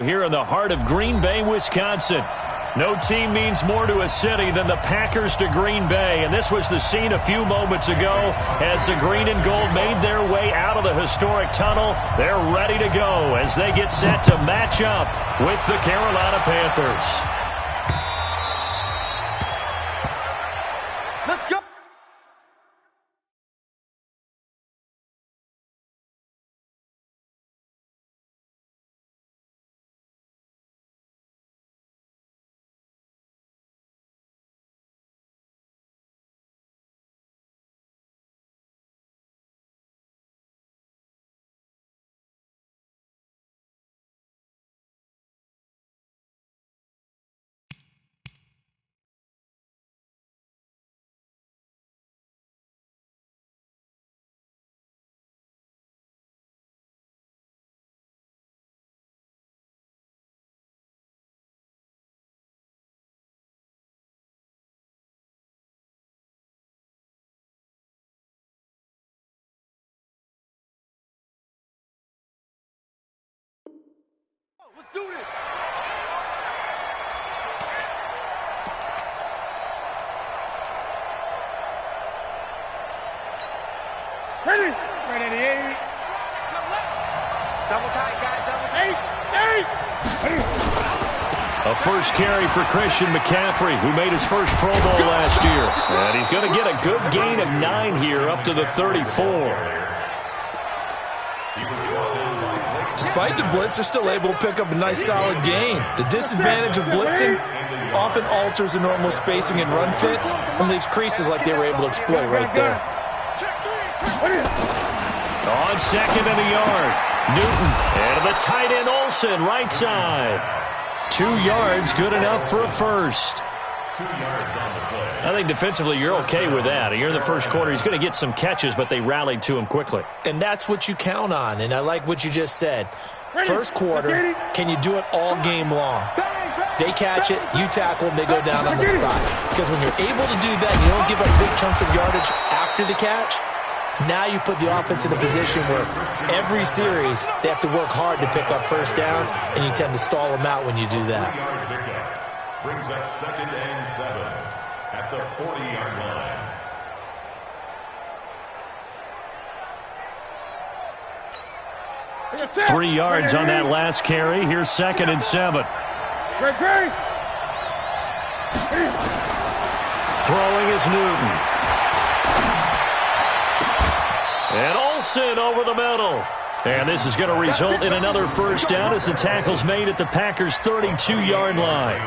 Here in the heart of Green Bay, Wisconsin. No team means more to a city than the Packers to Green Bay, and this was the scene a few moments ago as the green and gold made their way out of the historic tunnel. They're ready to go as they get set to match up with the Carolina Panthers. Let's go. Let's do this. Ready? Ready to 8. Double tight, guys. Double tight. 8. A first carry for Christian McCaffrey, who made his first Pro Bowl last year. And he's going to get a good gain of 9 here up to the 34. Despite the blitz, they're still able to pick up a nice, solid gain. The disadvantage of blitzing often alters the normal spacing and run fits and leaves creases like they were able to exploit right there. On second and a yard, Newton and the tight end Olsen, right side. 2 yards, good enough for a first. 2 yards on the play. I think defensively you're okay with that. Here in the first quarter, he's going to get some catches, but they rallied to him quickly. And that's what you count on, and I like what you just said. First quarter, can you do it all game long? They catch it, you tackle them, they go down on the spot. Because when you're able to do that, you don't give up big chunks of yardage after the catch. Now you put the offense in a position where every series they have to work hard to pick up first downs, and you tend to stall them out when you do that. Brings up 2nd and 7 at the 40-yard line. 3 yards on that last carry. Here's 2nd and 7. Throwing is Newton. And Olsen over the middle. And this is going to result in another first down as the tackle's made at the Packers' 32-yard line.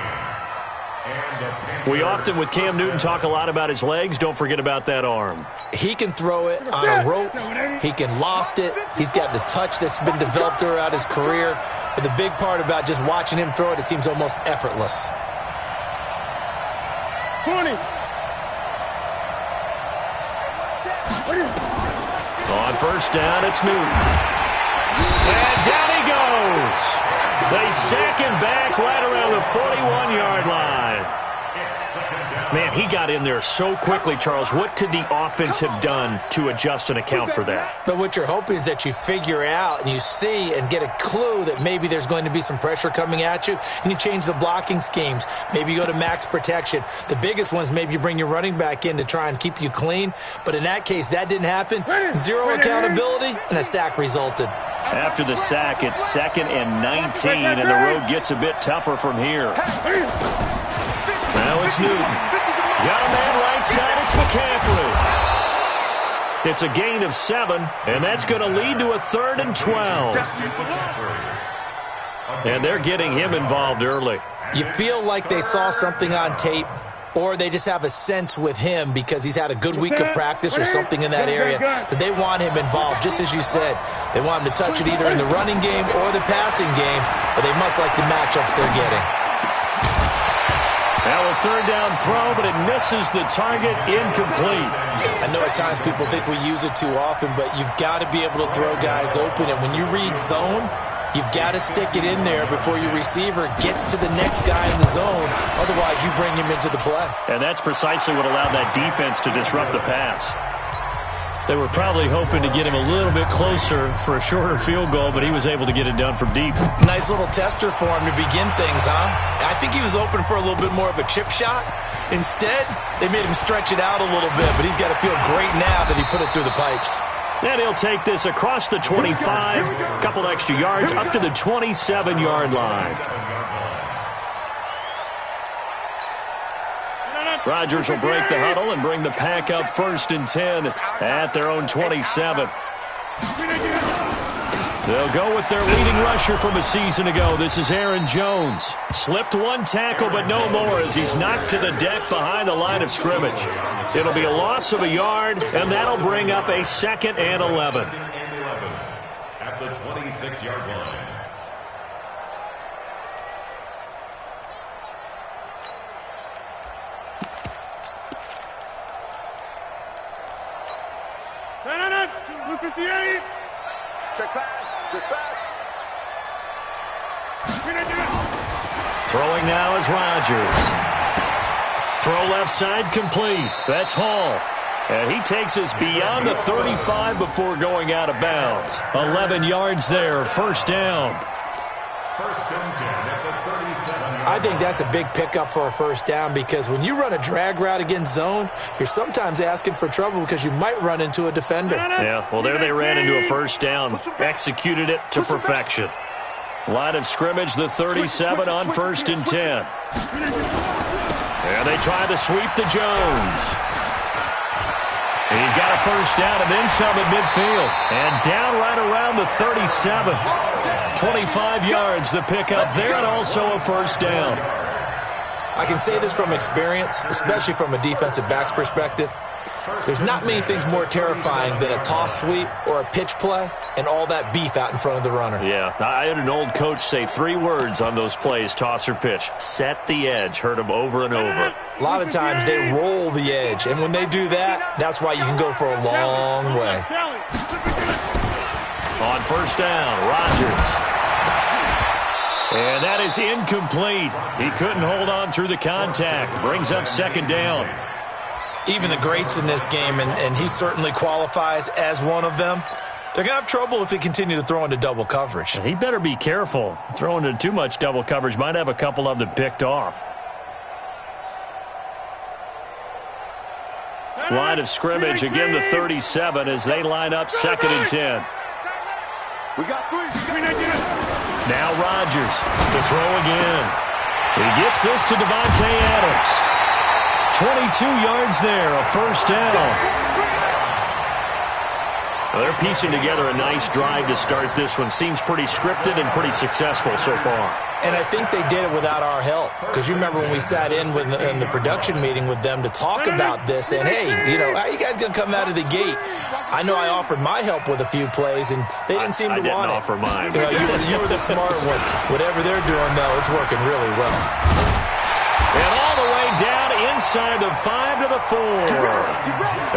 We often, with Cam Newton, talk a lot about his legs. Don't forget about that arm. He can throw it on a rope. He can loft it. He's got the touch that's been developed throughout his career. But the big part about just watching him throw it, it seems almost effortless. 20. On first down, it's Newton. And down he goes. They sack him back right around the 41-yard line. Man, he got in there so quickly, Charles. What could the offense have done to adjust and account for that? But what you're hoping is that you figure out and you see and get a clue that maybe there's going to be some pressure coming at you, and you change the blocking schemes. Maybe you go to max protection. The biggest one is maybe you bring your running back in to try and keep you clean. But in that case, that didn't happen. Zero accountability, and a sack resulted. After the sack, it's 2nd and 19, and the road gets a bit tougher from here. Now it's Newton. Got a man right side, it's McCaffrey. It's a gain of 7, and that's going to lead to a 3rd and 12. And they're getting him involved early. You feel like they saw something on tape, or they just have a sense with him because he's had a good week of practice or something in that area that they want him involved. Just as you said, they want him to touch it either in the running game or the passing game, but they must like the matchups they're getting. Now a 3rd down throw, but it misses the target, incomplete. I know at times people think we use it too often, but you've got to be able to throw guys open, and when you read zone, you've got to stick it in there before your receiver gets to the next guy in the zone. Otherwise, you bring him into the play. And that's precisely what allowed that defense to disrupt the pass. They were probably hoping to get him a little bit closer for a shorter field goal, but he was able to get it done from deep. Nice little tester for him to begin things, huh? I think he was open for a little bit more of a chip shot. Instead, they made him stretch it out a little bit, but he's got to feel great now that he put it through the pipes. And he'll take this across the 25, a couple extra yards, up to the 27-yard line. Rodgers will break the huddle and bring the pack up 1st and 10 at their own 27. They'll go with their leading rusher from a season ago. This is Aaron Jones. Slipped one tackle, but no more as he's knocked to the deck behind the line of scrimmage. It'll be a loss of a yard, and that'll bring up a 2nd and 11. At the 26-yard line. Blue 58. Check pass. Check pass. Throwing now is Rodgers. Throw left side complete. That's Hall. And he takes us beyond the 35 before going out of bounds. 11 yards there, 1st down. 1st and 10 at the 37. I think that's a big pickup for a 1st down because when you run a drag route against zone, you're sometimes asking for trouble because you might run into a defender. Yeah, well, there they ran into a 1st down. Executed it to perfection. Line of scrimmage, the 37 on 1st and 10. And they try to sweep to Jones. He's got a 1st down and then some at midfield. And down right around the 37. 25 yards the pickup there, and also a 1st down. I can say this from experience, especially from a defensive back's perspective. There's not many things more terrifying than a toss sweep or a pitch play and all that beef out in front of the runner. Yeah, I had an old coach say 3 words on those plays, toss or pitch. Set the edge. Heard him over and over. A lot of times they roll the edge, and when they do that, that's why you can go for a long way. On 1st down, Rodgers. And that is incomplete. He couldn't hold on through the contact. Brings up 2nd down. Even the greats in this game, and he certainly qualifies as one of them, they're going to have trouble if they continue to throw into double coverage. He better be careful. Throwing into too much double coverage might have a couple of them picked off. Line of scrimmage, again the 37 as they line up 2nd and 10. We got 3. Now Rodgers to throw again. He gets this to Devontae Adams. 22 yards there, a 1st down. Well, they're piecing together a nice drive to start this one. Seems pretty scripted and pretty successful so far. And I think they did it without our help. Because you remember when we sat in the production meeting with them to talk about this, and hey, how are you guys going to come out of the gate? I know I offered my help with a few plays, and they didn't seem to want it. I didn't offer mine. You were the smart one. Whatever they're doing, though, it's working really well. And all the way down inside the 5 to the 4.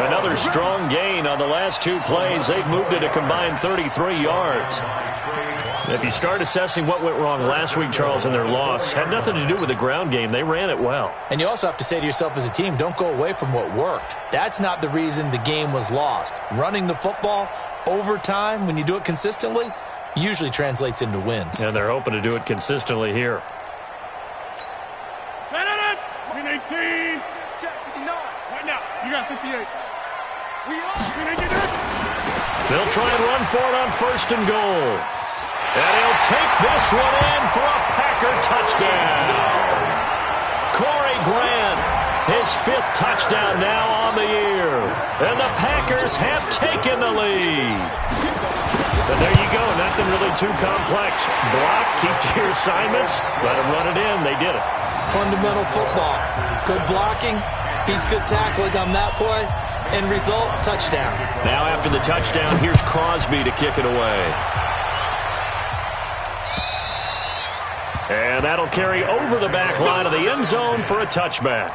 Another strong gain on the last 2 plays. They've moved it a combined 33 yards. If you start assessing what went wrong last week, Charles, in their loss, had nothing to do with the ground game. They ran it well. And you also have to say to yourself as a team, don't go away from what worked. That's not the reason the game was lost. Running the football over time, when you do it consistently, usually translates into wins. And they're hoping to do it consistently here. 18. Check 59. Right now. You got 58. We are. They'll try and run for it on 1st and goal. And he'll take this one in for a Packer touchdown. Corey Grant, his 5th touchdown now on the year. And the Packers have taken the lead. And there you go. Nothing really too complex. Block, keep to your assignments, let them run it in. They did it. Fundamental football. Good blocking, beats good tackling on that play. End result, touchdown. Now after the touchdown, here's Crosby to kick it away. And that'll carry over the back line of the end zone for a touchback.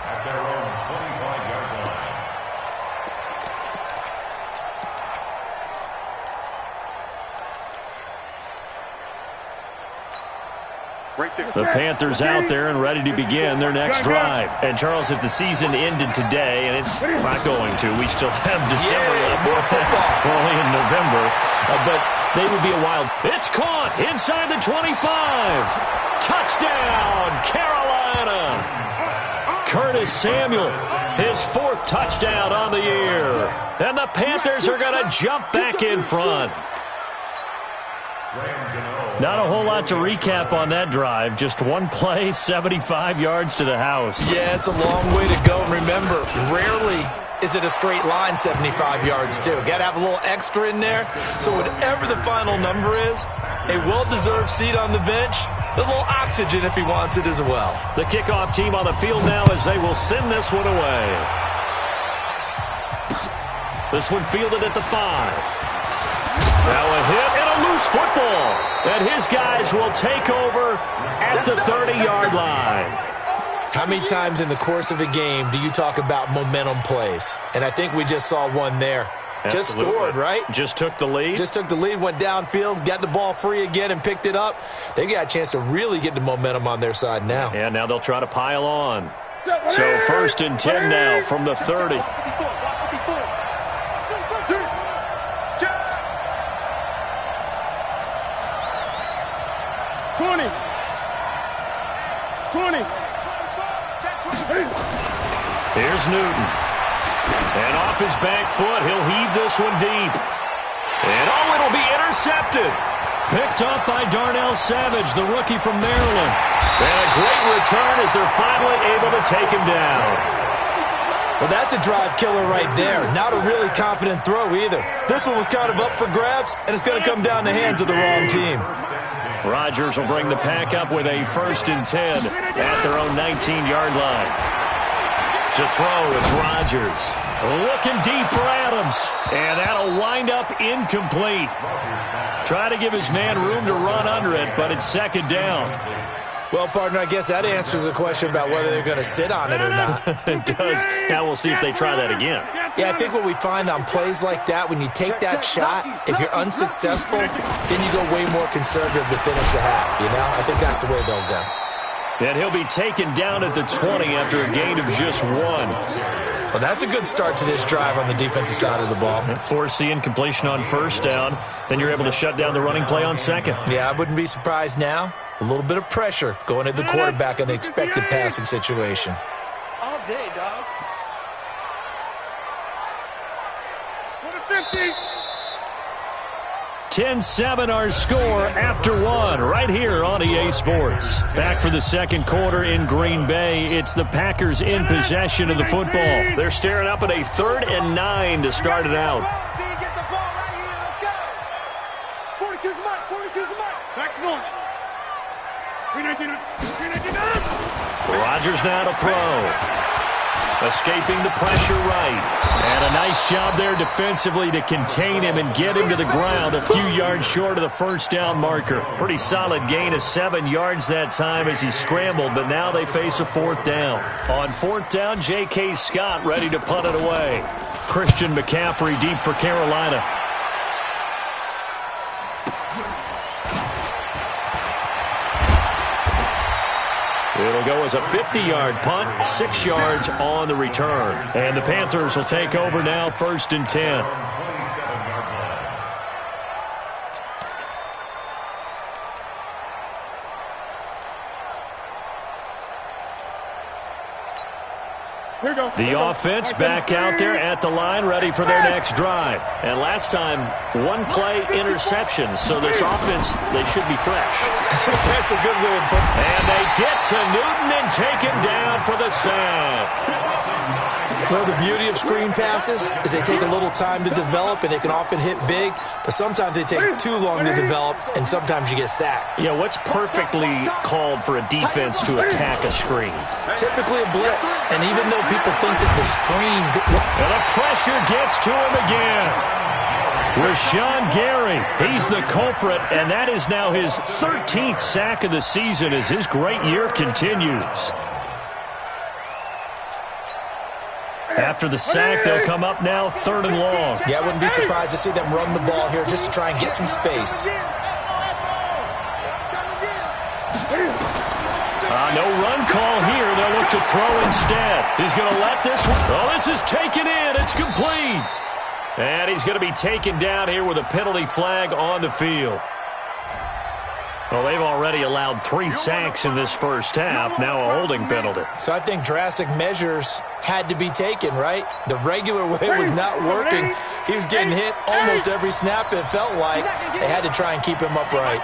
The Panthers out there and ready to begin their next drive. And, Charles, if the season ended today, and it's not going to, we still have December left. More football. We're only in November. But they would be a wild. It's caught inside the 25. Touchdown, Carolina. Curtis Samuel, his 4th touchdown on the year. And the Panthers are going to jump back in front. Not a whole lot to recap on that drive. Just one play, 75 yards to the house. Yeah, it's a long way to go. And remember, rarely is it a straight line 75 yards, too. Got to have a little extra in there. So whatever the final number is, a well-deserved seat on the bench, a little oxygen if he wants it as well. The kickoff team on the field now as they will send this one away. This one fielded at the 5. Now a hit and a loose football. And his guys will take over at the 30-yard line. How many times in the course of a game do you talk about momentum plays? And I think we just saw one there. Absolutely. Just scored, right? Just took the lead. Just took the lead, went downfield, got the ball free again and picked it up. They got a chance to really get the momentum on their side now. And now they'll try to pile on. So 1st and 10 now from the 30. 20. Here's Newton. And off his back foot, he'll heave this one deep. And it'll be intercepted. Picked up by Darnell Savage, the rookie from Maryland. And a great return as they're finally able to take him down. Well, that's a drive killer right there. Not a really confident throw either. This one was kind of up for grabs, and it's going to come down the hands of the wrong team. Rodgers will bring the pack up with a 1st and 10 at their own 19-yard line. To throw, it's Rodgers. Looking deep for Adams. And that'll wind up incomplete. Try to give his man room to run under it, but it's 2nd down. Well, partner, I guess that answers the question about whether they're going to sit on it or not. It does. Now we'll see if they try that again. Yeah, I think what we find on plays like that, when you take that shot, if you're unsuccessful, then you go way more conservative to finish the half, you know? I think that's the way they'll go. And he'll be taken down at the 20 after a gain of just 1. Well, that's a good start to this drive on the defensive side of the ball. Force the incompletion on 1st down. Then you're able to shut down the running play on 2nd. Yeah, I wouldn't be surprised now. A little bit of pressure going at the quarterback in the expected passing situation. All day, dog. 50. 10-7 our score after 1 right here on EA Sports. Back for the 2nd quarter in Green Bay. It's the Packers in possession of the football. They're staring up at a 3rd and 9 to start it out. Get the ball right here. Let's go. 42's mark. 42's mark. Back north. 399. Rodgers now to throw. Escaping the pressure right. And a nice job there defensively to contain him and get him to the ground a few yards short of the 1st down marker. Pretty solid gain of 7 yards that time as he scrambled, but now they face a 4th down. On 4th down, J.K. Scott ready to punt it away. Christian McCaffrey deep for Carolina. It'll go as a 50-yard punt, 6 yards on the return. And the Panthers will take over now, 1st and 10. The offense back out there at the line, ready for their next drive. And last time, 1 play interception, so this offense, they should be fresh. That's a good way of putting it. And they get to Newton and take him down for the sack. Well, the beauty of screen passes is they take a little time to develop, and they can often hit big, but sometimes they take too long to develop, and sometimes you get sacked. Yeah, what's perfectly called for a defense to attack a screen? Typically a blitz, and even though people think that the screen... And the pressure gets to him again. Rashawn Gary, he's the culprit, and that is now his 13th sack of the season as his great year continues. After the sack, they'll come up now 3rd and long. Yeah, I wouldn't be surprised to see them run the ball here just to try and get some space. run call here. They'll look to throw instead. He's going to let this one. Oh, this is taken in. It's complete. And he's going to be taken down here with a penalty flag on the field. Well, they've already allowed 3 sacks in this first half. Now a holding penalty. So I think drastic measures had to be taken, right? The regular way was not working. He was getting hit almost every snap, it felt like. They had to try and keep him upright.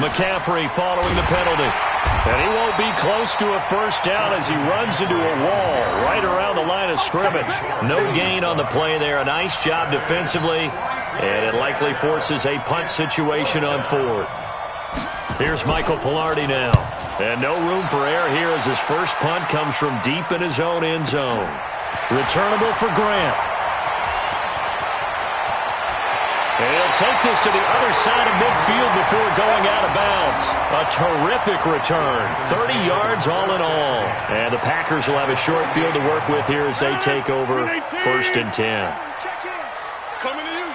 McCaffrey following the penalty. And he won't be close to a first down as he runs into a wall right around the line of scrimmage. No gain on the play there. A nice job defensively. And it likely forces a punt situation on 4th. Here's Michael Pilardi now. And no room for error here as his first punt comes from deep in his own end zone. Returnable for Grant. And he'll take this to the other side of midfield before going out of bounds. A terrific return. 30 yards all in all. And the Packers will have a short field to work with here as they take over 1st and 10. Coming to you.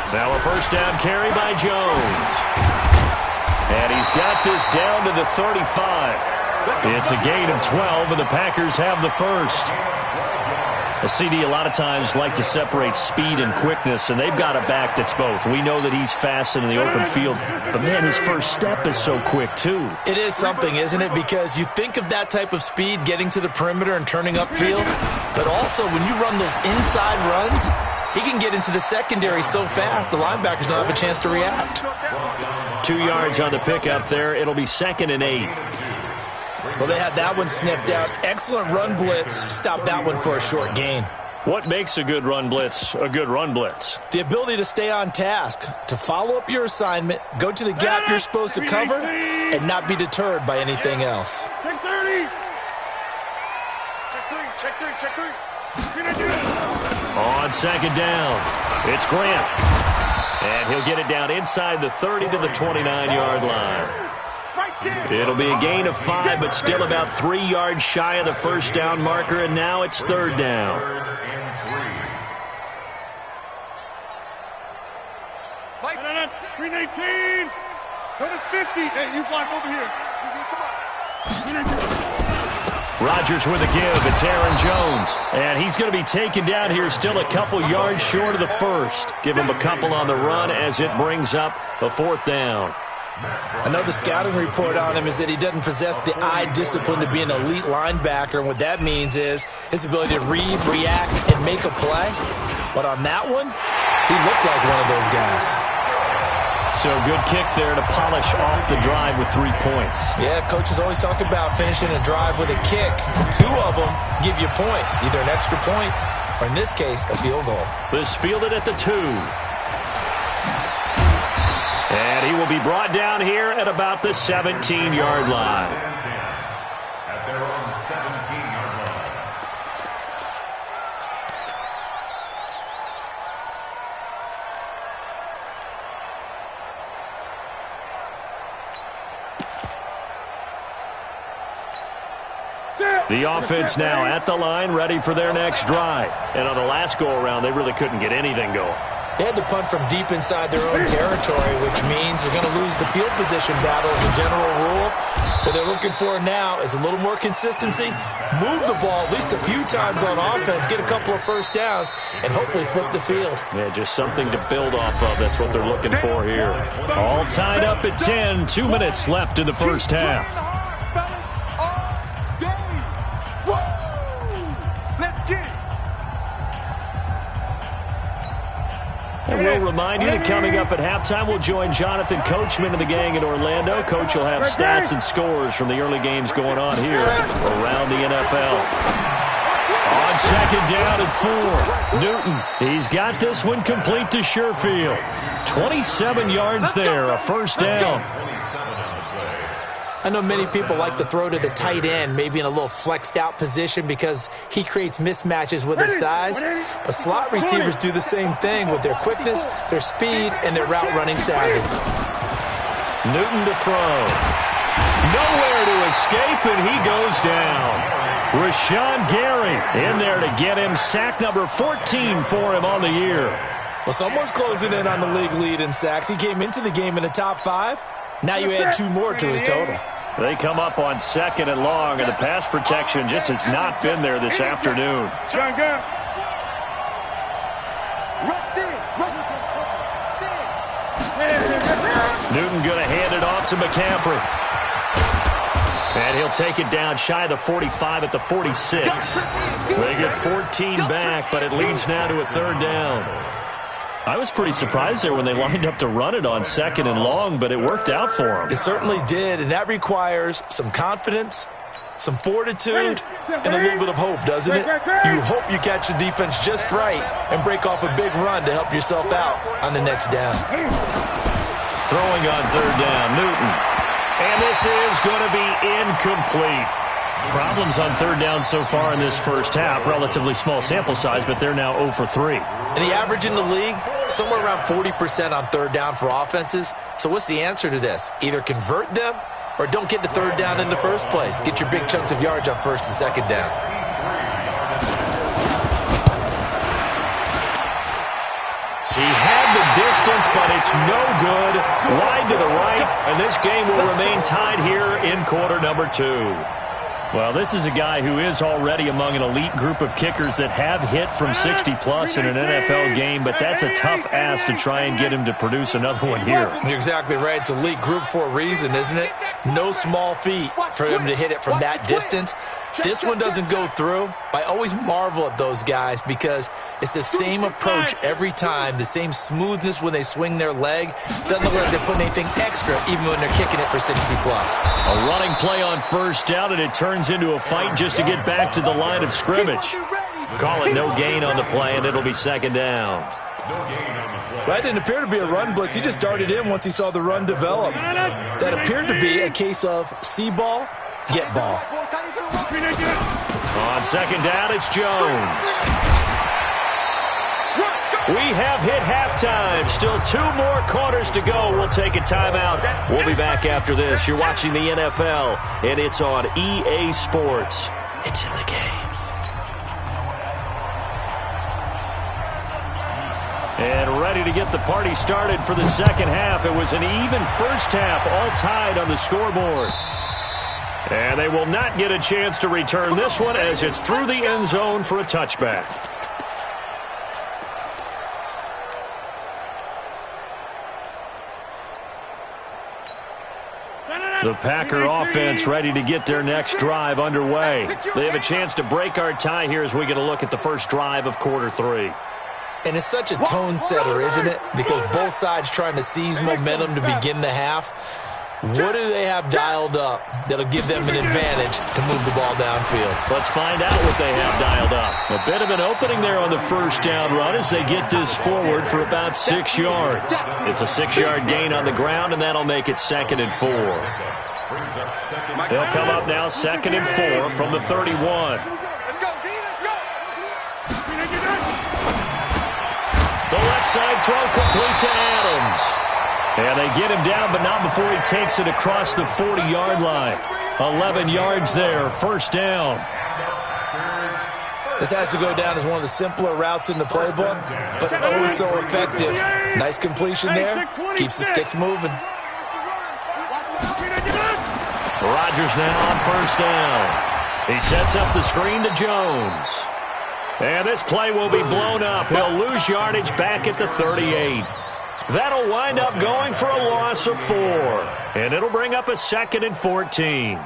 Now a first down carry by Jones. And he's got this down to the 35. It's a gain of 12, and the Packers have the first. A CD a lot of times like to separate speed and quickness, and they've got a back that's both. We know that he's fast in the open field, but, man, his first step is so quick, too. It is something, isn't it? Because you think of that type of speed getting to the perimeter and turning upfield, but also when you run those inside runs, he can get into the secondary so fast the linebackers don't have a chance to react. 2 yards on the pickup there. It'll be 2nd and 8. Well, they had that one sniffed out. Excellent run blitz. Stop that one for a short gain. What makes a good run blitz a good run blitz? The ability to stay on task, to follow up your assignment, go to the gap you're supposed to cover, and not be deterred by anything else. Check 30. Check 3. On 2nd down, it's Grant. And he'll get it down inside the 30 to the 29-yard line. It'll be a gain of 5, but still about 3 yards shy of the first down marker, and now it's 3rd down. 319. Go to 50. Hey, you block over here. Rodgers with a give. It's Aaron Jones. And he's going to be taken down here still a couple yards short of the first. Give him a couple on the run as it brings up a 4th down. Another scouting report on him is that he doesn't possess the eye discipline to be an elite linebacker. And what that means is his ability to read, react, and make a play. But on that one, he looked like one of those guys. So good kick there to polish off the drive with 3 points. Yeah, coaches always talk about finishing a drive with a kick. 2 of them give you points, either an extra point or, in this case, a field goal. This fielded at the 2. And he will be brought down here at about the 17-yard line. At their own 17-yard line. The offense now at the line, ready for their next drive. And on the last go-around, they really couldn't get anything going. They had to punt from deep inside their own territory, which means they're going to lose the field position battle as a general rule. What they're looking for now is a little more consistency, move the ball at least a few times on offense, get a couple of first downs, and hopefully flip the field. Yeah, just something to build off of. That's what they're looking for here. All tied up at 10, 2 minutes left in the first half. And we'll remind you that coming up at halftime, we'll join Jonathan Coachman and the gang in Orlando. Coach will have stats and scores from the early games going on here around the NFL. On 2nd down and 4, Newton. He's got this one complete to Sherfield. 27 yards there, a first down. I know many people like to throw to the tight end, maybe in a little flexed out position because he creates mismatches with his size. But slot receivers do the same thing with their quickness, their speed, and their route running savvy. Newton to throw. Nowhere to escape, and he goes down. Rashawn Gary in there to get him sack number 14 for him on the year. Well, someone's closing in on the league lead in sacks. He came into the game in the top 5. Now you add 2 more to his total. They come up on 2nd and long, and the pass protection just has not been there this afternoon. Newton going to hand it off to McCaffrey. And he'll take it down shy of the 45 at the 46. They get 14 back, but it leads now to a 3rd down. I was pretty surprised there when they lined up to run it on 2nd and long, but it worked out for them. It certainly did, and that requires some confidence, some fortitude, and a little bit of hope, doesn't it? You hope you catch the defense just right and break off a big run to help yourself out on the next down. Throwing on 3rd down, Newton. And this is going to be incomplete. Problems on 3rd down so far in this first half. Relatively small sample size, but they're now 0 for 3. And the average in the league, somewhere around 40% on 3rd down for offenses. So what's the answer to this? Either convert them or don't get to 3rd down in the first place. Get your big chunks of yards on 1st and 2nd down. He had the distance, but it's no good. Wide to the right, and this game will remain tied here in quarter number 2. Well, this is a guy who is already among an elite group of kickers that have hit from 60-plus in an NFL game, but that's a tough ask to try and get him to produce another one here. You're exactly right. It's elite group for a reason, isn't it? No small feat for him to hit it from that distance. This one doesn't go through. I always marvel at those guys because it's the same approach every time, the same smoothness when they swing their leg. Doesn't look like they're putting anything extra even when they're kicking it for 60-plus. A running play on 1st down, and it turns into a fight just to get back to the line of scrimmage. Call it no gain on the play, and it'll be 2nd down. That didn't appear to be a run blitz. He just darted in once he saw the run develop. That appeared to be a case of see ball, get ball. On 2nd down, it's Jones. We have hit halftime. Still 2 more quarters to go. We'll take a timeout. We'll be back after this. You're watching the NFL, and it's on EA Sports. It's in the game. And ready to get the party started for the 2nd half. It was an even first half, all tied on the scoreboard. And they will not get a chance to return this one as it's through the end zone for a touchback. The Packer offense ready to get their next drive underway. They have a chance to break our tie here as we get a look at the first drive of quarter 3. And it's such a tone setter, isn't it? Because both sides trying to seize momentum to begin the half. What do they have dialed up that'll give them an advantage to move the ball downfield? Let's find out what they have dialed up. A bit of an opening there on the 1st down run as they get this forward for about 6 yards. It's a 6-yard gain on the ground, and that'll make it 2nd and 4. They'll come up now 2nd and 4 from the 31. The left side throw complete to Adams. And they get him down, but not before he takes it across the 40-yard line. 11 yards there, 1st down. This has to go down as one of the simpler routes in the playbook, but oh so effective. Nice completion there. Keeps the sticks moving. Rodgers now on 1st down. He sets up the screen to Jones. And this play will be blown up. He'll lose yardage back at the 38. That'll wind up going for a loss of 4. And it'll bring up a 2nd and 14.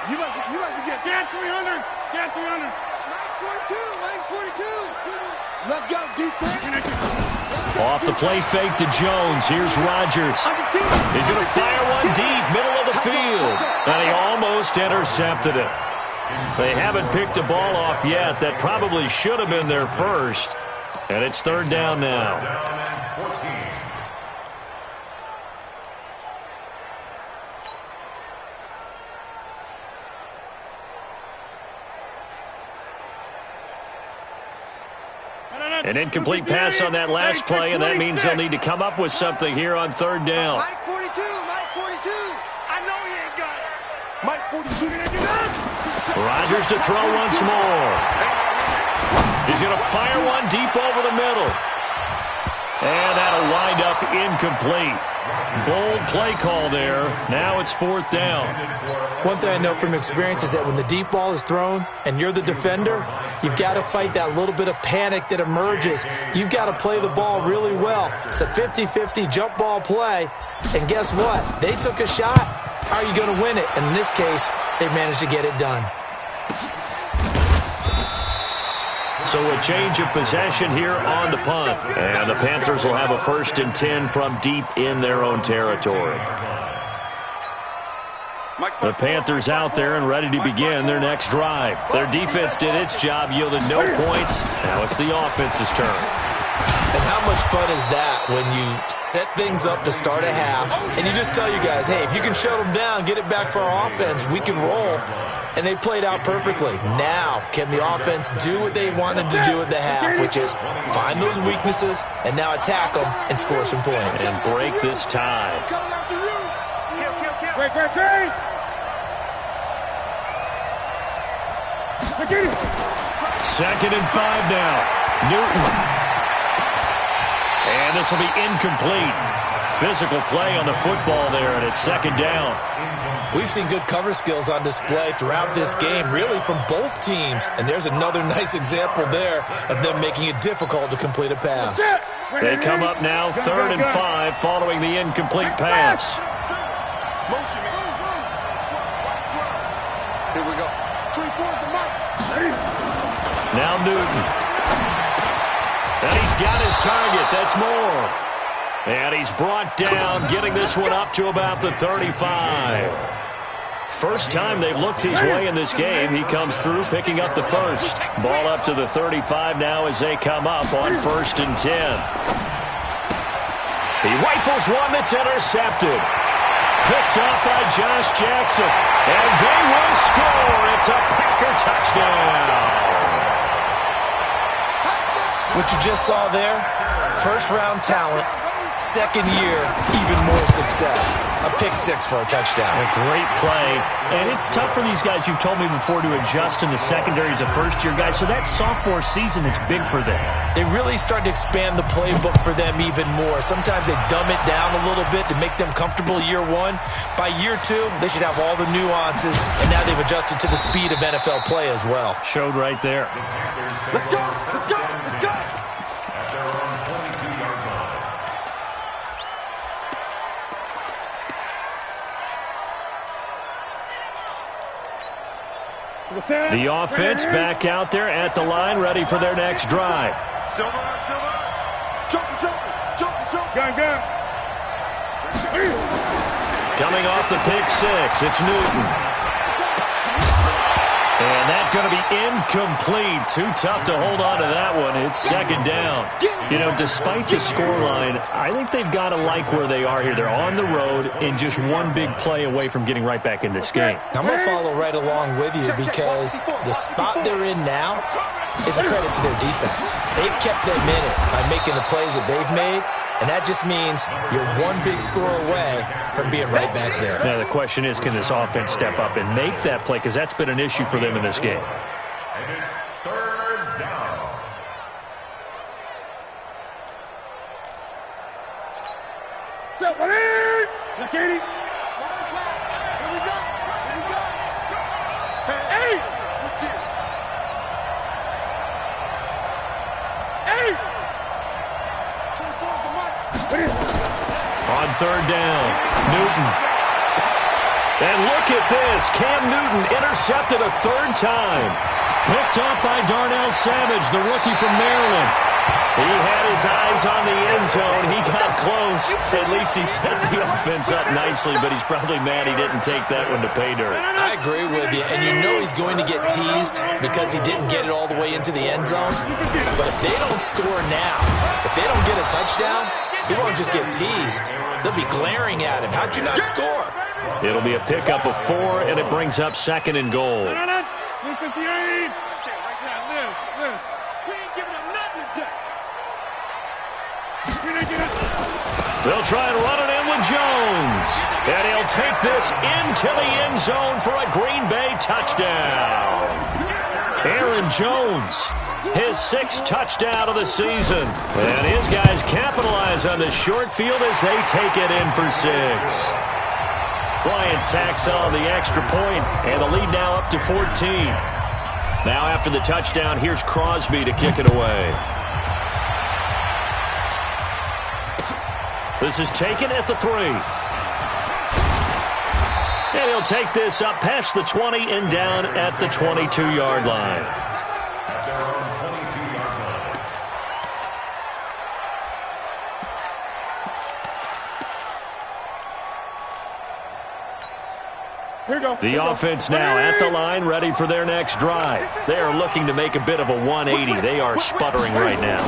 You must be getting Scan 300. Scan 300. Lane's 42. Let's go, defense. Off the play fake to Jones. Here's Rodgers. He's going to fire one deep, middle of the field. And he almost intercepted it. They haven't picked a ball off yet. That probably should have been their first. And it's 3rd down now. An incomplete pass on that last play, and that means they'll need to come up with something here on third down. Mike 42, Mike 42. I know he ain't got it. Mike 42, did I do that? Rodgers to throw once more. He's going to fire one deep over the middle. And that'll wind up incomplete. Bold play call there. Now it's fourth down. One thing I know from experience is that when the deep ball is thrown and you're the defender, you've got to fight that little bit of panic that emerges. You've got to play the ball really well. It's a 50-50 jump ball play. And guess what? They took a shot. How are you going to win it? And in this case, they managed to get it done. So a change of possession here on the punt. And the Panthers will have a 1st and 10 from deep in their own territory. The Panthers out there and ready to begin their next drive. Their defense did its job, yielded no points. Now it's the offense's turn. And how much fun is that when you set things up to start a half and you just tell you guys, hey, if you can shut them down, get it back for our offense, we can roll. And they played out perfectly. Now, can the offense do what they wanted to do at the half, which is find those weaknesses and now attack them and score some points. And break this tie. Great. 2nd and 5 now. Newton. And this will be incomplete. Physical play on the football there, and it's 2nd down. We've seen good cover skills on display throughout this game, really from both teams. And there's another nice example there of them making it difficult to complete a pass. They come up now 3rd and 5 following the incomplete pass. Here we go. 24 is the mark. Now Newton. And he's got his target. That's more. And he's brought down, getting this one up to about the 35. First time they've looked his way in this game. He comes through, picking up the first. Ball up to the 35 now as they come up on 1st and 10. He rifles one that's intercepted. Picked off by Josh Jackson. And they will score. It's a Packer touchdown. What you just saw there, first-round talent. Second year, even more success. A pick six for a touchdown. A great play. And it's tough for these guys, you've told me before, to adjust in the secondary as a first-year guy. So that sophomore season is big for them. They really start to expand the playbook for them even more. Sometimes they dumb it down a little bit to make them comfortable year one. By year two, they should have all the nuances. And now they've adjusted to the speed of NFL play as well. Showed right there. Let's go. Let's go. Let's go. The offense back out there at the line, ready for their next drive. Silver. Jump. Gun. Coming off the pick six, it's Newton. And that's going to be incomplete. Too tough to hold on to that one. It's 2nd down. You know, despite the scoreline, I think they've got to like where they are here. They're on the road and just one big play away from getting right back in this game. I'm going to follow right along with you because the spot they're in now is a credit to their defense. They've kept them in it by making the plays that they've made. And that just means you're one big score away from being right back there. Now, the question is, can this offense step up and make that play? Because that's been an issue for them in this game. And it's 3rd down. Katie. Here we go. Hey! On 3rd down, Newton. And look at this. Cam Newton intercepted a 3rd time. Picked off by Darnell Savage, the rookie from Maryland. He had his eyes on the end zone. He got close. At least he set the offense up nicely, but he's probably mad he didn't take that one to pay dirt. I agree with you, and you know he's going to get teased because he didn't get it all the way into the end zone. But if they don't score now, if they don't get a touchdown, he won't just get teased. They'll be glaring at him. How'd you not score? It'll be a pickup of 4, and it brings up 2nd and goal. They'll try and run it in with Jones. And he'll take this into the end zone for a Green Bay touchdown. Aaron Jones, his 6th touchdown of the season. And his guys capitalize on the short field as they take it in for 6. Bryant tacks on the extra point, and the lead now up to 14. Now after the touchdown, here's Crosby to kick it away. This is taken at the 3. And he'll take this up past the 20 and down at the 22-yard line. The offense now at the line, ready for their next drive. They are looking to make a bit of a 180. They are sputtering right now.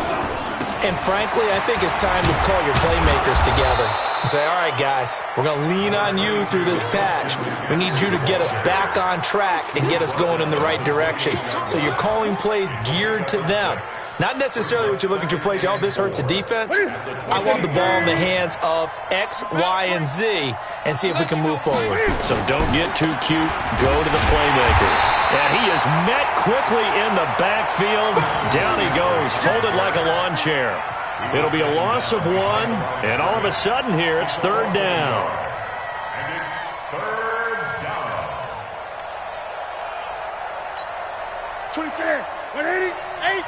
And frankly, I think it's time to call your playmakers together and say, all right, guys, we're going to lean on you through this patch. We need you to get us back on track and get us going in the right direction. So you're calling plays geared to them. Not necessarily what you look at your plays, oh, this hurts the defense. I want the ball in the hands of X, Y, and Z and see if we can move forward. So don't get too cute. Go to the playmakers. And he is met quickly in the backfield. Down he goes, folded like a lawn chair. It'll be a loss of 1, and all of a sudden here, it's 3rd down. And it's 3rd down. 24, 180, 8.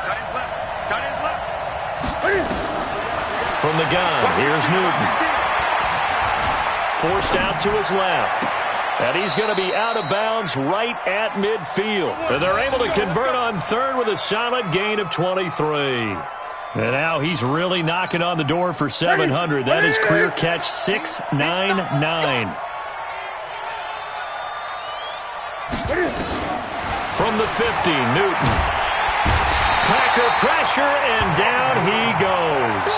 Cut in left. From the gun, here's Newton. Forced out to his left. And he's going to be out of bounds right at midfield. And they're able to convert on 3rd with a solid gain of 23. And now he's really knocking on the door for 700. That is career catch 699. From the 50, Newton. Packer pressure, and down he goes.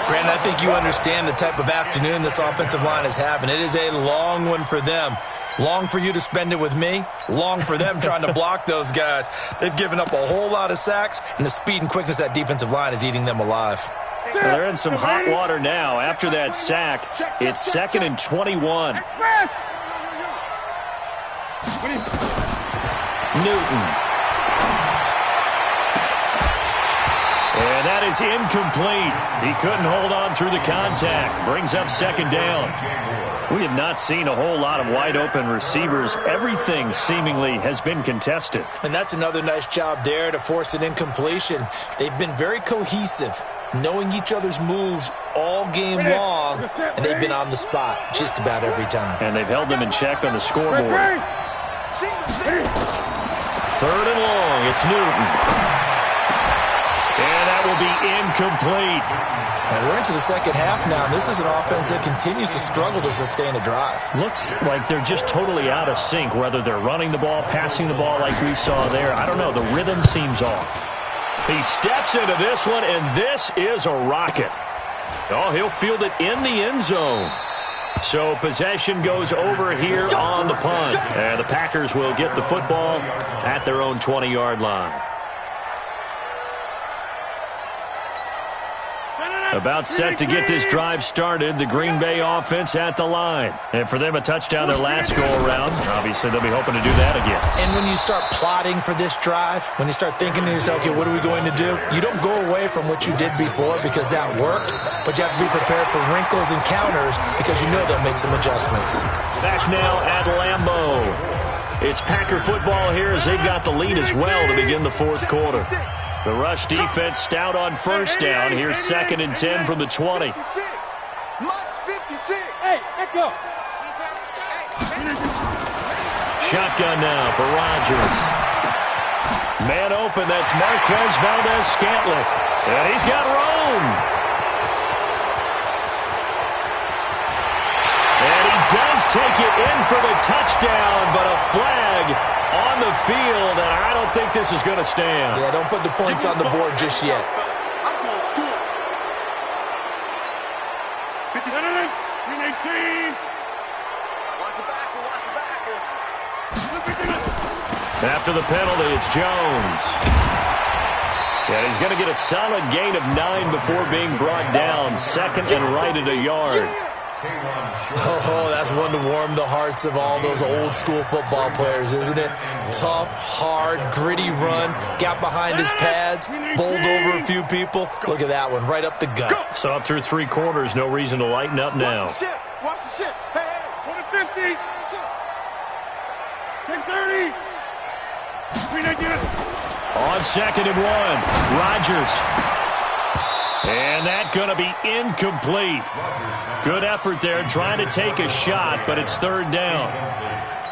Brandon, I think you understand the type of afternoon this offensive line is having. It is a long one for them. Long for you to spend it with me. Long for them trying to block those guys. They've given up a whole lot of sacks, and the speed and quickness of that defensive line is eating them alive. Well, they're in some hot water now. After that sack, it's 2nd and 21. Newton. And that is incomplete. He couldn't hold on through the contact. Brings up 2nd down. We have not seen a whole lot of wide-open receivers. Everything seemingly has been contested. And that's another nice job there to force an incompletion. They've been very cohesive, knowing each other's moves all game long, and they've been on the spot just about every time. And they've held them in check on the scoreboard. 3rd and long. It's Newton. And that will be incomplete. And we're into the second half now. This is an offense that continues to struggle to sustain a drive. Looks like they're just totally out of sync, whether they're running the ball, passing the ball like we saw there. I don't know. The rhythm seems off. He steps into this one, and this is a rocket. Oh, he'll field it in the end zone. So possession goes over here on the punt. And the Packers will get the football at their own 20-yard line. About set to get this drive started, the Green Bay offense at the line. And for them, a touchdown their last go-around. Obviously, they'll be hoping to do that again. And when you start plotting for this drive, when you start thinking to yourself, okay, what are we going to do? You don't go away from what you did before because that worked, but you have to be prepared for wrinkles and counters because you know they'll make some adjustments. Back now at Lambeau. It's Packer football here as they've got the lead as well to begin the 4th quarter. The rush defense stout on 1st down. Here's 2nd and 10 from the 20. Shotgun now for Rodgers. Man open, that's Marquez Valdez-Scantling. And he's got Rome. And he does take it in for the touchdown, but a flag on the field, and I don't think this is going to stand. Yeah, don't put the points on the board just yet. I'm going to school. 18. Watch the backer, watch the backer. After the penalty, it's Jones. And he's going to get a solid gain of 9 before being brought down. Second and right at a yard. Oh, that's one to warm the hearts of all those old school football players, isn't it? Tough, hard, gritty run, got behind his pads, bowled over a few people. Look at that one, right up the gut. So up through 3 quarters, no reason to lighten up now. Watch the ship. Watch the ship. Hey, hey. 50. 10-30. On second and 1, Rodgers. And that going to be incomplete. Good effort there, trying to take a shot, but it's third down.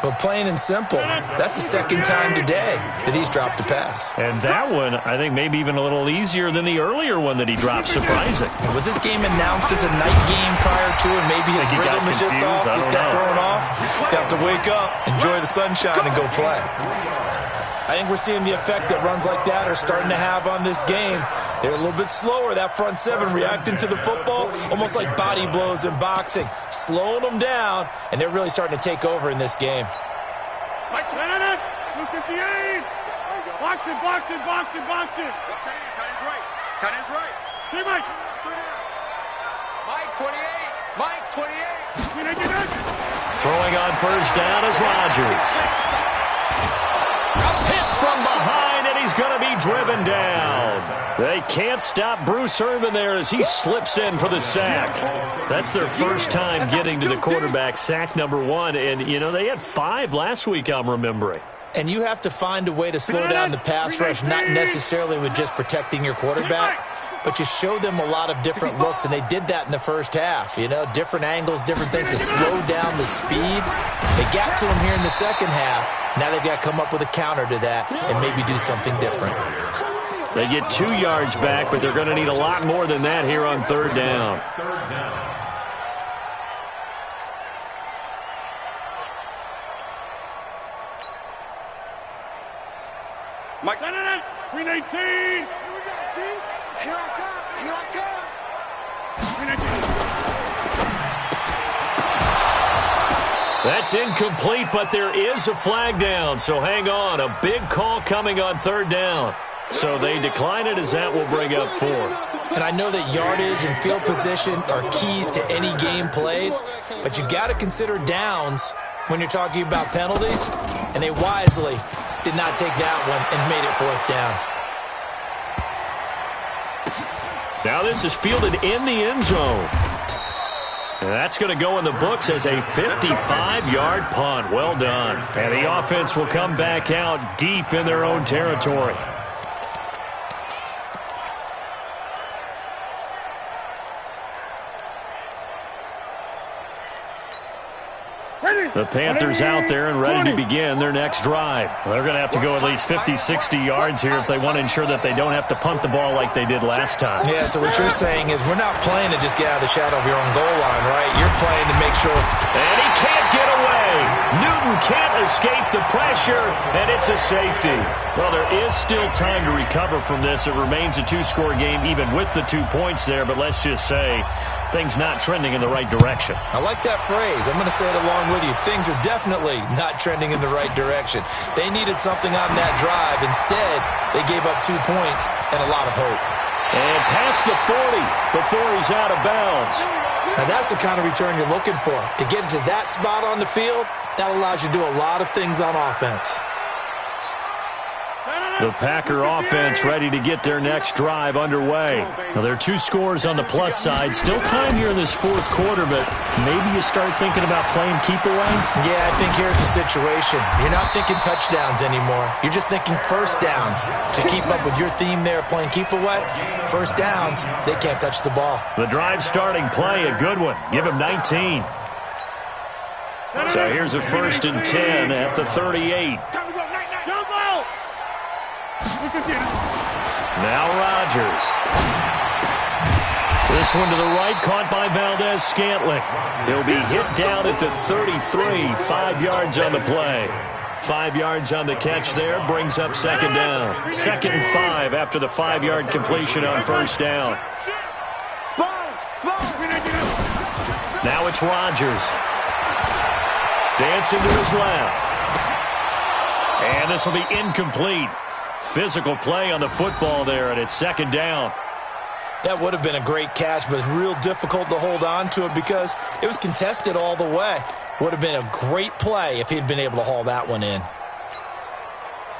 But plain and simple, that's the second time today that he's dropped a pass. And that one, I think, maybe even a little easier than the earlier one that he dropped. Surprising. Was this game announced as a night game prior to, and maybe his rhythm is just off? He's got thrown off. He's got to wake up, enjoy the sunshine, and go play. I think we're seeing the effect that runs like that are starting to have on this game. They're a little bit slower, that front seven, reacting to the football, almost like body blows in boxing, slowing them down, and they're really starting to take over in this game. Mike, 58. Box it. Tight end's right. Tight end's right. Hey, Mike. Mike, 28. Mike, 28. Throwing on first down is Rodgers. Hit from behind, and he's going to be driven down. They can't stop Bruce Irvin there as he slips in for the sack. That's their first time getting to the quarterback, sack number 1. And, you know, they had 5 last week, I'm remembering. And you have to find a way to slow down the pass rush, not necessarily with just protecting your quarterback, but you show them a lot of different looks, and they did that in the first half. You know, different angles, different things to slow down the speed. They got to him here in the second half. Now they've got to come up with a counter to that and maybe do something different. They get 2 yards back, but they're going to need a lot more than that here on third down. Mike, 319. Here we go, team. Here I come. That's incomplete, but there is a flag down, so hang on. A big call coming on third down. So they decline it as that will bring up fourth. And I know that yardage and field position are keys to any game played, but you got to consider downs when you're talking about penalties, and they wisely did not take that one and made it fourth down. Now this is fielded in the end zone. And that's going to go in the books as a 55-yard punt. Well done. And the offense will come back out deep in their own territory. The Panthers out there and ready to begin their next drive. They're going to have to go at least 50, 60 yards here if they want to ensure that they don't have to punt the ball like they did last time. Yeah, so what you're saying is we're not playing to just get out of the shadow of your own goal line, right? You're playing to make sure. And he can't get away. Newton can't escape the pressure, and it's a safety. Well, there is still time to recover from this. It remains a 2-score game even with the 2 points there, but let's just say things not trending in the right direction. I like that phrase. I'm going to say it along with you. Things are definitely not trending in the right direction. They needed something on that drive. Instead, they gave up 2 points and a lot of hope. And past the 40 before he's out of bounds. Now that's the kind of return you're looking for. To get to that spot on the field, that allows you to do a lot of things on offense. The Packer offense ready to get their next drive underway. Now, there are 2 scores on the plus side. Still time here in this fourth quarter, but maybe you start thinking about playing keep away? Yeah, I think here's the situation. You're not thinking touchdowns anymore. You're just thinking first downs. To keep up with your theme there of playing keep away, first downs, they can't touch the ball. The drive starting play, a good one. Give him 19. So here's a 1st and 10 at the 38. Now Rodgers. This one to the right, caught by Valdez-Scantling. He'll be hit down at the 33, 5 yards on the play. 5 yards on the catch there, brings up second down. 2nd and 5 after the 5-yard completion on first down. Now it's Rodgers. Dancing to his left. And this will be incomplete. Physical play on the football there, and it's second down. That would have been a great catch, but it's real difficult to hold on to it because it was contested all the way. Would have been a great play if he'd been able to haul that one in.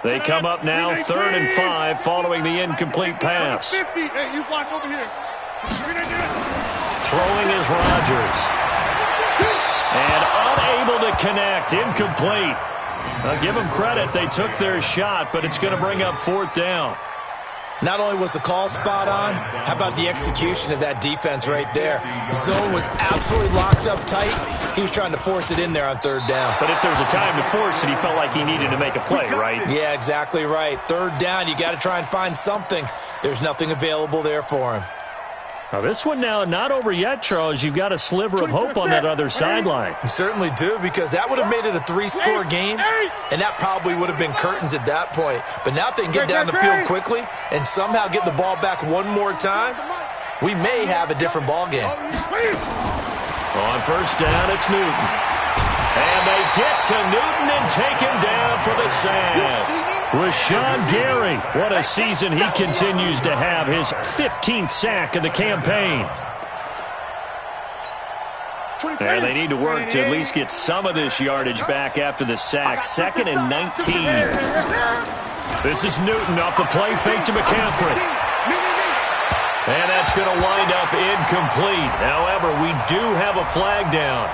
They come up now 3rd and 5 following the incomplete pass. Hey, you block over here. Throwing is Rodgers. And unable to connect. Incomplete. I'll give them credit. They took their shot, but it's going to bring up 4th down. Not only was the call spot on, how about the execution of that defense right there? The zone was absolutely locked up tight. He was trying to force it in there on 3rd down. But if there's a time to force it, he felt like he needed to make a play, right? Yeah, exactly right. 3rd down, you got to try and find something. There's nothing available there for him. Now this one now not over yet, Charles. You've got a sliver of hope on that other sideline. You certainly do, because that would have made it a 3-score game, and that probably would have been curtains at that point. But now if they can get down the field quickly and somehow get the ball back one more time, we may have a different ball game. On 1st down, it's Newton. And they get to Newton and take him down for the sack. Rashawn Gary, what a season he continues to have, his 15th sack of the campaign. And they need to work to at least get some of this yardage back after the sack. 2nd and 19. This is Newton off the play fake to McCaffrey. And that's going to wind up incomplete. However, we do have a flag down.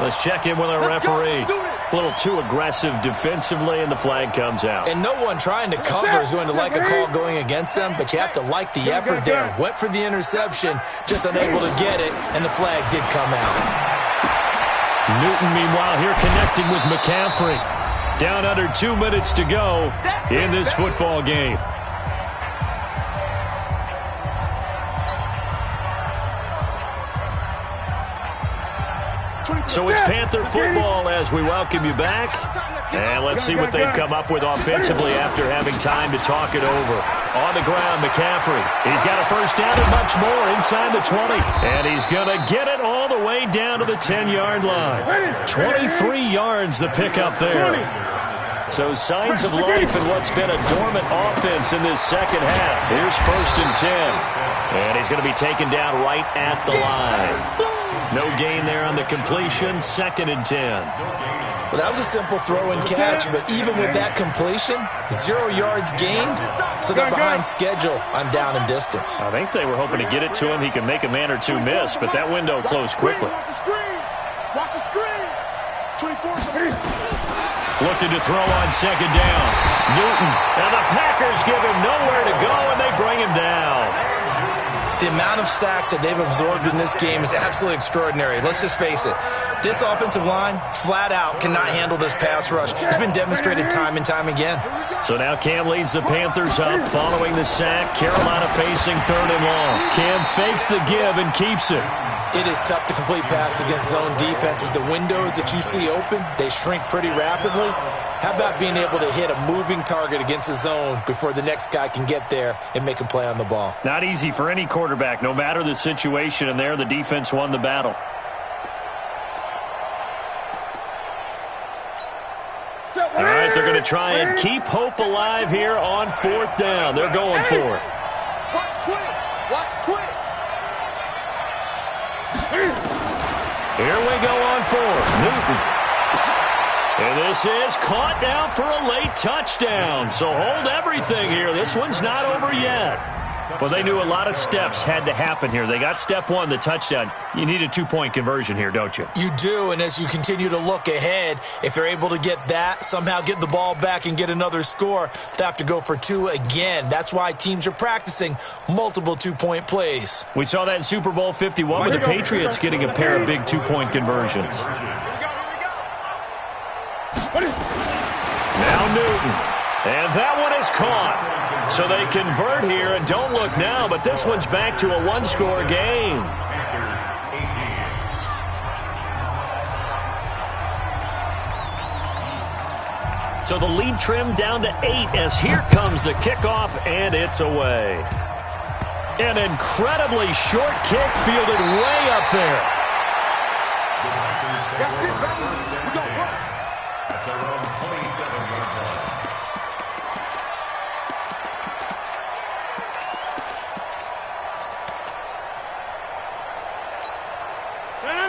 Let's check in with our referee. A little too aggressive defensively, and the flag comes out. And no one trying to cover is going to like a call going against them, but you have to like the effort there. Went for the interception, just unable to get it, and the flag did come out. Newton, meanwhile, here connecting with McCaffrey. Down under 2 minutes to go in this football game. So it's Panther football as we welcome you back. And let's see what they've come up with offensively after having time to talk it over. On the ground, McCaffrey. He's got a 1st down and much more inside the 20. And he's going to get it all the way down to the 10-yard line. 23 yards the pickup there. So signs of life in what's been a dormant offense in this second half. Here's 1st and 10. And he's going to be taken down right at the line. No gain there on the completion. 2nd and 10. Well, that was a simple throw and catch, but even with that completion, 0 yards gained, so they're behind schedule on down and distance. I think they were hoping to get it to him. He could make a man or two miss, but that window closed quickly. Watch the screen. 24. Looking to throw on 2nd down. Newton. And the Packers give him nowhere to go, and they bring him down. The amount of sacks that they've absorbed in this game is absolutely extraordinary. Let's just face it. This offensive line, flat out, cannot handle this pass rush. It's been demonstrated time and time again. So now Cam leads the Panthers up following the sack. Carolina facing 3rd and long. Cam fakes the give and keeps it. It is tough to complete passes against zone defenses. The windows that you see open, they shrink pretty rapidly. How about being able to hit a moving target against a zone before the next guy can get there and make a play on the ball? Not easy for any quarterback, no matter the situation, and there the defense won the battle. All right, they're going to try and keep hope alive here on 4th down. They're going for it. Watch twins. Watch twins. Here we go on 4th. Newton. And this is caught now for a late touchdown. So hold everything here. This one's not over yet. Well, they knew a lot of steps had to happen here. They got step 1, the touchdown. You need a 2-point conversion here, don't you? You do, and as you continue to look ahead, if they're able to get that, somehow get the ball back and get another score, they have to go for 2 again. That's why teams are practicing multiple 2-point plays. We saw that in Super Bowl 51 with the Patriots getting a pair of big 2-point conversions. Now Newton. And that one is caught. So they convert here and don't look now, but this one's back to a 1-score game. So the lead trimmed down to 8 as here comes the kickoff, and it's away. An incredibly short kick fielded way up there.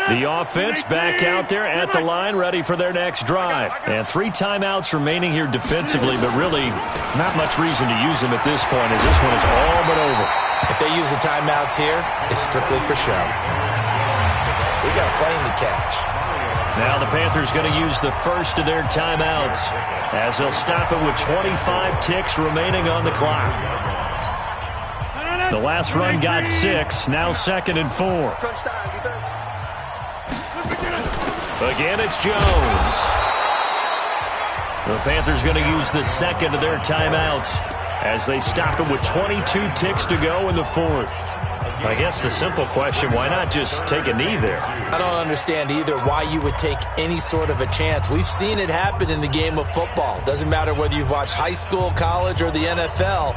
The offense back out there at the line, ready for their next drive. And 3 timeouts remaining here defensively, but really not much reason to use them at this point, as this one is all but over. If they use the timeouts here, it's strictly for show. We got a plane to catch. Now the Panthers going to use the first of their timeouts as they'll stop it with 25 ticks remaining on the clock. The last run got 6, now 2nd and 4. Again, it's Jones. The Panthers going to use the second of their timeouts as they stop it with 22 ticks to go in the 4th. I guess the simple question, why not just take a knee there? I don't understand either why you would take any sort of a chance. We've seen it happen in the game of football. Doesn't matter whether you've watched high school, college, or the NFL.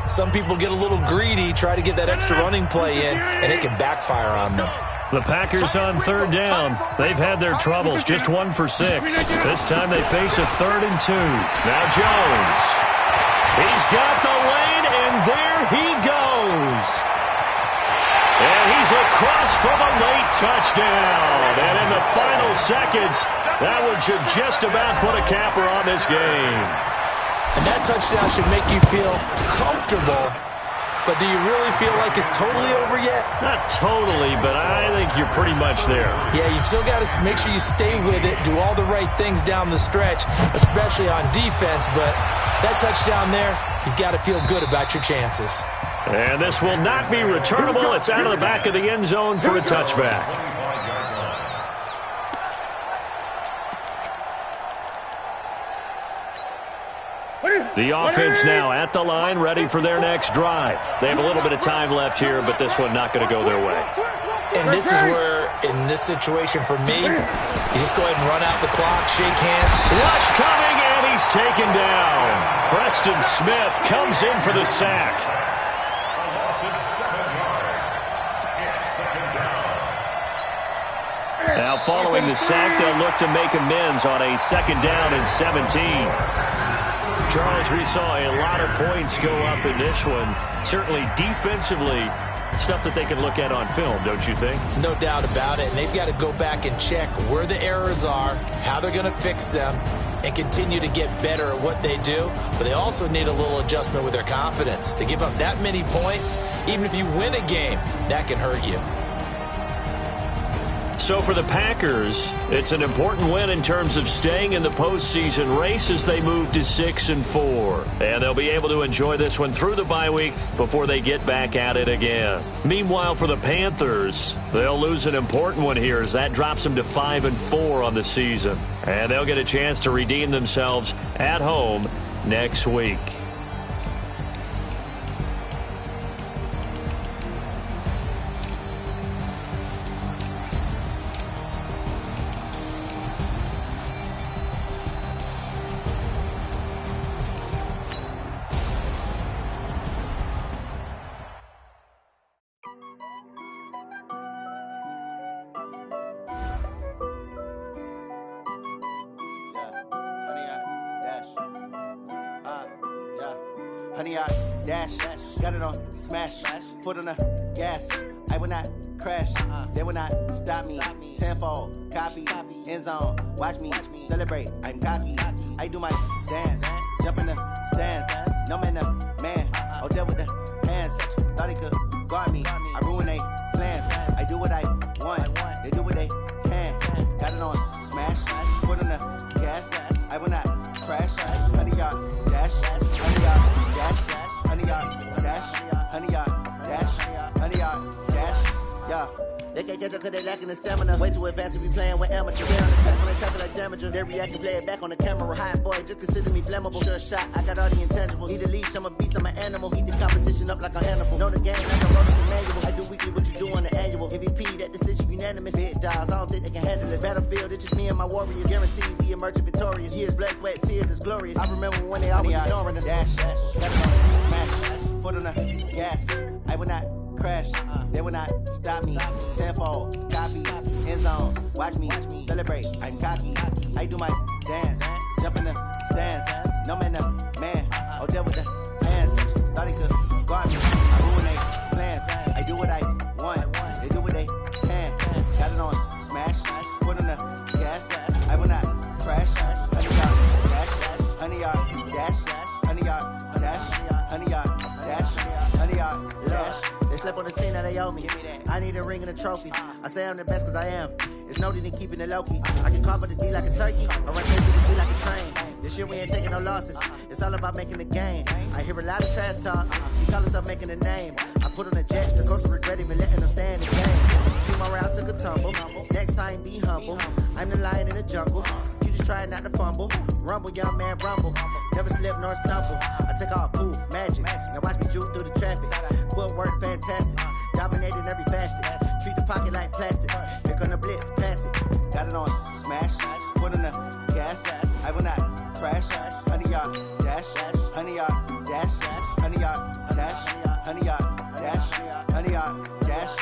Some people get a little greedy, try to get that extra running play in, and it can backfire on them. The Packers on 3rd down. They've had their troubles, just 1 for 6. This time they face a 3rd and 2. Now Jones. He's got the lane, and there he goes. And he's across for the late touchdown. And in the final seconds, that one should just about put a capper on this game. And that touchdown should make you feel comfortable. But do you really feel like it's totally over yet? Not totally, but I think you're pretty much there. Yeah, you've still got to make sure you stay with it, do all the right things down the stretch, especially on defense. But that touchdown there, you've got to feel good about your chances. And this will not be returnable. It's out of the back of the end zone for a touchback. The offense now at the line, ready for their next drive. They have a little bit of time left here, but this one not going to go their way. And this is where, in this situation for me, you just go ahead and run out the clock, shake hands. Rush coming, and he's taken down. Preston Smith comes in for the sack. Now following the sack, they'll look to make amends on a 2nd down and 17. Charles, we saw a lot of points go up in this one. Certainly defensively, stuff that they can look at on film, don't you think? No doubt about it. And they've got to go back and check where the errors are, how they're going to fix them, and continue to get better at what they do. But they also need a little adjustment with their confidence. To give up that many points, even if you win a game, that can hurt you. So for the Packers, it's an important win in terms of staying in the postseason race as they move to 6 and 4. And they'll be able to enjoy this one through the bye week before they get back at it again. Meanwhile, for the Panthers, they'll lose an important one here as that drops them to 5 and 4 on the season. And they'll get a chance to redeem themselves at home next week. Honey, I dash, got it on smash, foot on the gas. I will not crash, they will not stop me. Tenfold, copy, end zone, watch me celebrate. I'm cocky, I do my dance, jump in the stands. No man, man, oh there with the hands. Thought he could guard me, I ruin they plans. I do what I want, they do what they can. Got it on smash, foot on the gas. I will not crash, honey, y'all dash, honey, y'all dash, honey, y'all dash, honey, y'all dash, honey, y'all dash, yeah. They can't catch up cause they lacking the stamina. Way too advanced to be playing with amateurs. They on the track when they tackle like damager. They react and play it back on the camera. Hot boy, just consider me flammable. Sure shot, I got all the intangibles. Need a leash, I'm a beast, I'm an animal. Eat the competition up like a Hannibal. Know the game like a roller manual. I do weekly what you do on the annual. MVP, that decision unanimous. Big dogs, I don't think they can handle this. Battlefield, it's just me and my warriors. Guaranteed we emerge victorious. Years, blood, sweat, tears, is glorious. I remember when they always ignoring us. Dash, got it on smash, foot on the gas. I will not crash, they will not stop me. Tenfold, copy, end zone, watch me celebrate. I'm cocky, I do my dance, jump in the stands. No man, man, oh there with the hands. Thought he could guard me, I ruin they plans. I do what I want, they do what they can. Got it on they owe me. I need a ring and a trophy. I say I'm the best cause I am. It's no need in keeping it low-key. I can carve up the D like a turkey, or I can the D like a train. This shit we ain't taking no losses. It's all about making the game. I hear a lot of trash talk. You call us up making a name. I put on the jets, the coast regret even letting them stay in the game. Team around took a tumble. Next time be humble. I'm the lion in the jungle. You just try not to fumble. Rumble, young man, rumble. Never slip nor stumble. I take off, poof, magic. Now watch me juke through the traffic. Footwork fantastic. Dominating every facet. Treat the pocket like plastic. Here come the blitz, pass it. Got it on smash. Put on the gas. I will not crash. 100-yard dash. 100-yard dash. 100-yard dash. 100-yard dash. 100-yard dash.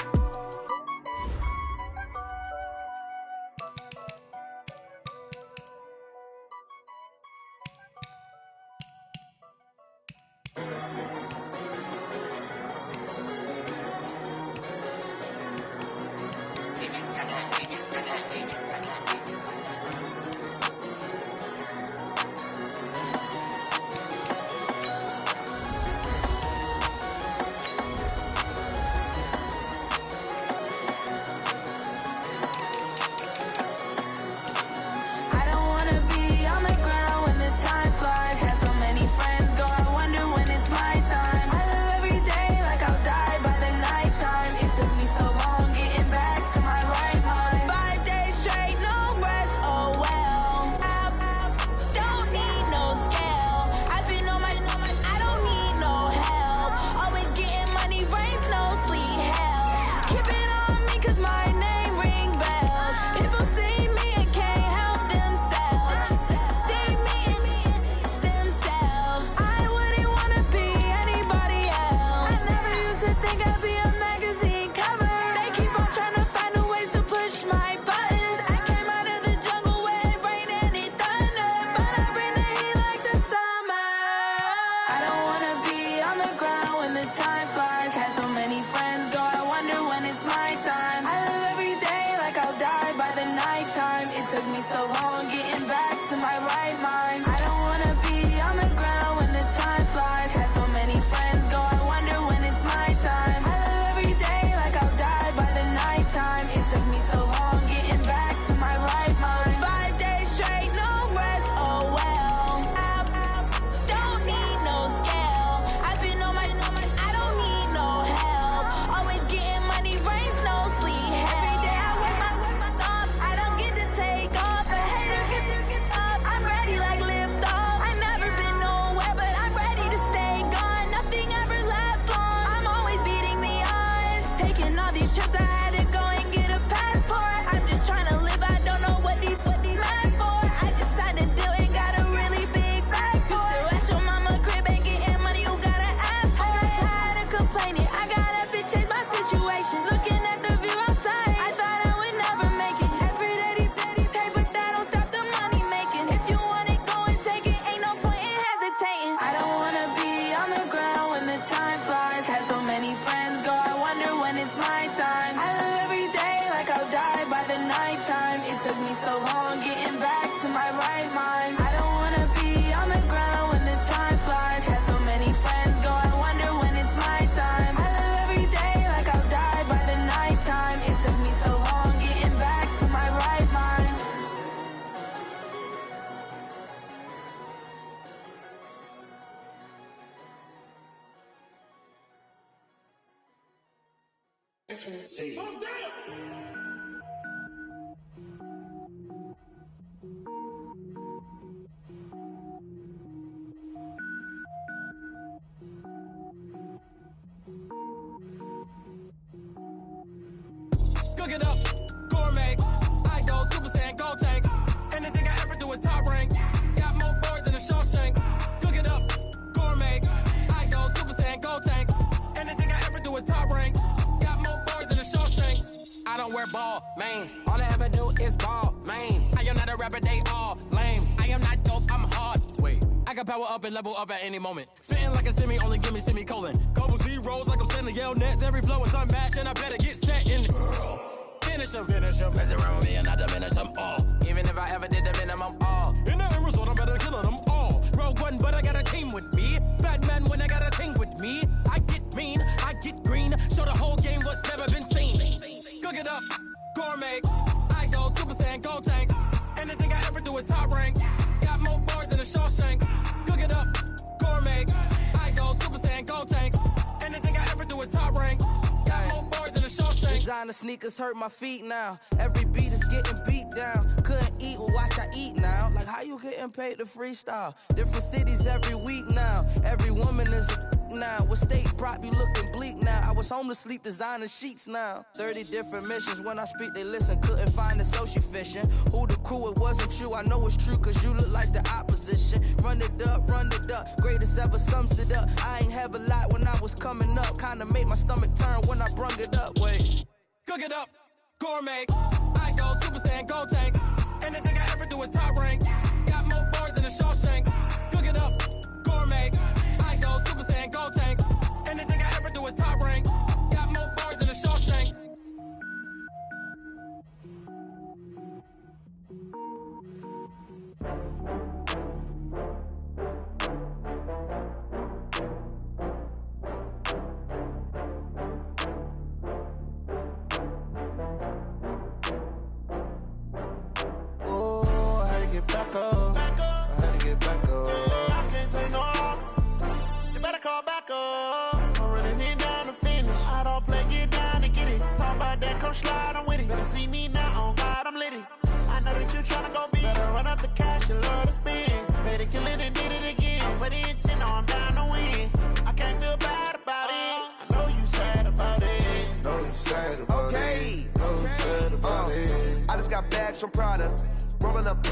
Cook it up, gourmet. I go Super Saiyan, gold tank. Anything I ever do is top rank. Got more boards than a Shawshank. Cook it up, gourmet. I go Super Saiyan, gold tank. Anything I ever do is top rank. Got more boards than a Shawshank. I don't wear ball mains. All I ever do is ball main. I am not a rapper, they all lame. I am not dope, I'm hard. Wait, I can power up and level up at any moment. Spitting like a semi, only give me semicolon. Couple zeros like I'm sending yell nets. Every flow is unmatched and I better get set in. Finish them. Mess around with me and I diminish them all. Even if I ever did the minimum all. In the end result, I better kill them all. Rogue One, but I got a team with me. Batman when I got a team with me. I get mean, I get green. Show the whole game what's never been seen. Cook it up, gourmet. I go Super Saiyan, go tank. Anything I ever do is top rank. Got more bars than a Shawshank. Cook it up, gourmet. I go Super Saiyan, go tank. Anything I ever do is top rank. Got more bars than a Shawshank. Designer sneakers hurt my feet now. Every beat is getting beat down. Couldn't eat, well watch I eat now. Like how you getting paid to freestyle? Different cities every week now. Every woman is a now. With state prop, you looking bleak now. I was home to sleep, designer sheets now. 30 different missions. When I speak, they listen. Couldn't find it, so she fishing. Who the crew? It wasn't you. I know it's true, cause you look like the opposition. Run it up, run it up. Greatest ever sums it up. I ain't have a lot when I was coming up. Kinda made my stomach turn when I brung it up. Wait. Cook it up, gourmet. I go Super Saiyan, go tank. Anything I ever do is top rank. Got more bars than a Shawshank. Cook it up, gourmet. I go Super Saiyan, go tank. Anything I ever do is top rank. Got more bars than a Shawshank. Get back up. I had to get back up. I can't take no loss. You better call back up. I'm running it down to finish. I don't play, get down and get it. Talk about that, come slide, I'm with it. Better see me now, on God, I'm litty. I know that you tryna go big. Better run up the cash, you love to spend. Better kill it and did it again. I'm with the intent, no, I'm down to win. I can't feel bad about it. I know you sad about it. Know you sad about it. Know you sad about it. I just got bags from Prada. Rolling up,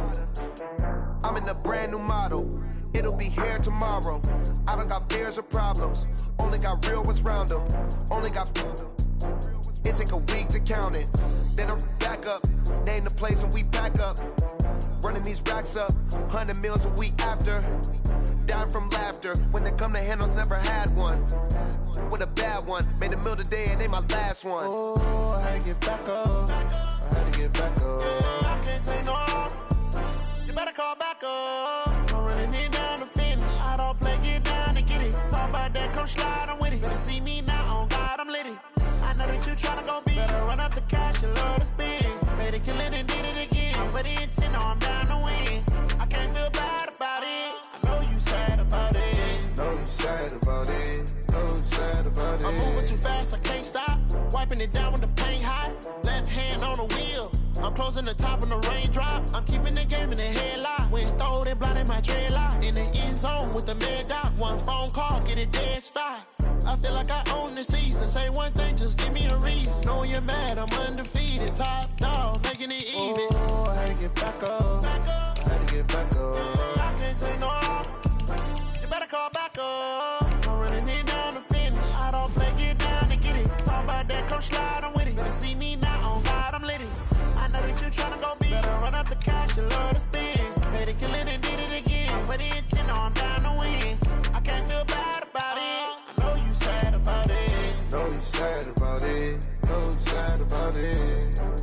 I'm in a brand new model. It'll be here tomorrow. I don't got fears or problems. Only got real ones round them. Only got. It take a week to count it. Then I'm back up. Name the place and we back up. Running these racks up. 100 meals a week after. Down from laughter. When they come to handles, never had one. With a bad one. Made a meal today and ain't my last one. Oh, I had to get back up. I had to get back up. I can't take no loss. You better call back up. I'm running it down to finish. I don't play, get down and get it. Talk about that, come slide, I'm with it. Better see me now, on God, I'm litty. I know that you tryna go big. Better run up the cash, you love to spend. Better kill it and did it again. I'm with the intent, no, I'm down to win. I can't feel bad about it. I know you sad about it. Know you sad about it. Know you sad about it. I'm moving too fast, I can't stop. Wiping it down with the paint hot. Left hand on the wheel. I'm closing the top on the raindrop. I'm keeping the game in the headlock. When throwed and blinded my dreadlock. In the end zone with the mad dot. One phone call, get it dead stop. I feel like I own the season. Say one thing, just give me a reason. Knowing you're mad, I'm undefeated. Top dog, making it even. Oh, I had to get back up. I had to get back up. I can't take no loss. You better call back up. I'm running it down to finish. I don't play, get down and get it. Talk about that, come slide, I'm with it. Better see me now, on God, I'm litty. I know that you tryna go big. Better run up the cash, you love to spend. Better kill it and did it again. I'm with the intent, no, I'm down to win. I can't feel bad about it. I know you sad about it. Know you sad about it. Know you sad about it.